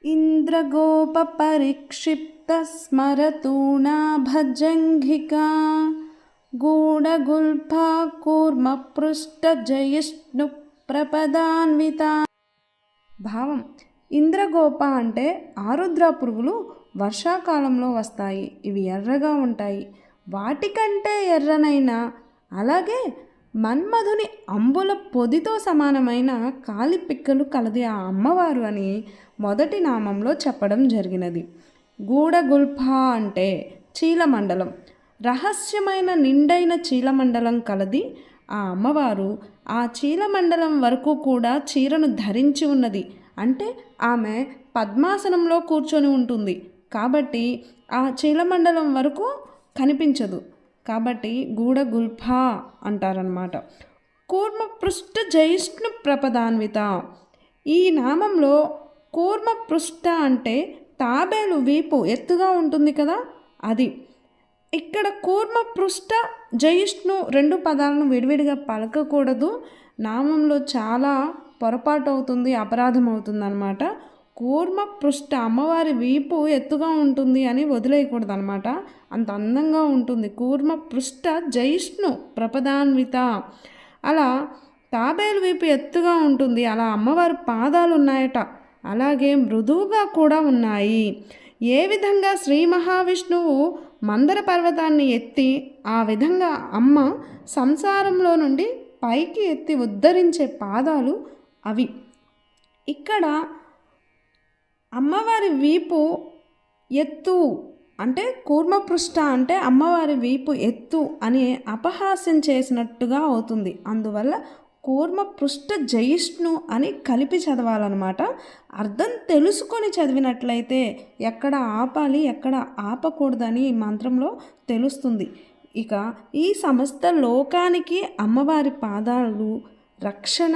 ఇంద్రగోపపరిక్షిప్తస్మరతూణా భజంఘికా గూఢగుల్ఫా కూర్మపృష్టజయిష్ణు ప్రపదాన్విత. భావం: ఇంద్రగోప అంటే ఆరుద్ర పురుగులు వర్షాకాలంలో వస్తాయి. ఇవి ఎర్రగా ఉంటాయి. వాటికంటే ఎర్రనైన, అలాగే మన్మధుని అంబుల పొదితో సమానమైన కాలిపిక్కలు కలది ఆ అమ్మవారు అని మొదటి నామంలో చెప్పడం జరిగినది. గూఢగుల్ఫ అంటే చీలమండలం, రహస్యమైన నిండైన చీలమండలం కలది ఆ అమ్మవారు. ఆ చీలమండలం వరకు కూడా చీరను ధరించి ఉన్నది. అంటే ఆమె పద్మాసనంలో కూర్చొని ఉంటుంది కాబట్టి ఆ చీలమండలం వరకు కనిపించదు. కాబట్టి గూఢగుల్ఫ అంటారనమాట. కూర్మపృష్ఠ జయిష్ణు ప్రపదాన్విత. ఈ నామంలో కూర్మపృష్ఠ అంటే తాబేలు వీపు ఎత్తుగా ఉంటుంది కదా, అది. ఇక్కడ కూర్మపృష్ఠ జయిష్ణు రెండు పదాలను విడివిడిగా పలకకూడదు. నామంలో చాలా పొరపాటు అవుతుంది, అపరాధం అవుతుంది అనమాట. కూర్మపృష్ఠ అమ్మవారి వీపు ఎత్తుగా ఉంటుంది అని వదిలేయకూడదు అనమాట. అంత అందంగా ఉంటుంది. కూర్మపృష్ఠ జయిష్ణు ప్రపదాన్విత. అలా తాబేలు వీపు ఎత్తుగా ఉంటుంది. అలా అమ్మవారి పాదాలు ఉన్నాయట. అలాగే మృదువుగా కూడా ఉన్నాయి. ఏ విధంగా శ్రీ మహావిష్ణువు మందర పర్వతాన్ని ఎత్తి ఆ విధంగా అమ్మ సంసారంలో నుండి పైకి ఎత్తి ఉద్ధరించే పాదాలు అవి. ఇక్కడ అమ్మవారి వీపు ఎత్తు అంటే కూర్మపృష్ఠ అంటే అమ్మవారి వీపు ఎత్తు అని అపహాస్యం చేసినట్టుగా అవుతుంది. అందువల్ల కూర్మపృష్ఠ జయిష్ణు అని కలిపి చదవాలన్నమాట. అర్థం తెలుసుకొని చదివినట్లయితే ఎక్కడ ఆపాలి ఎక్కడ ఆపకూడదని ఈ మంత్రంలో తెలుస్తుంది. ఇక ఈ సమస్త లోకానికి అమ్మవారి పాదాలు రక్షణ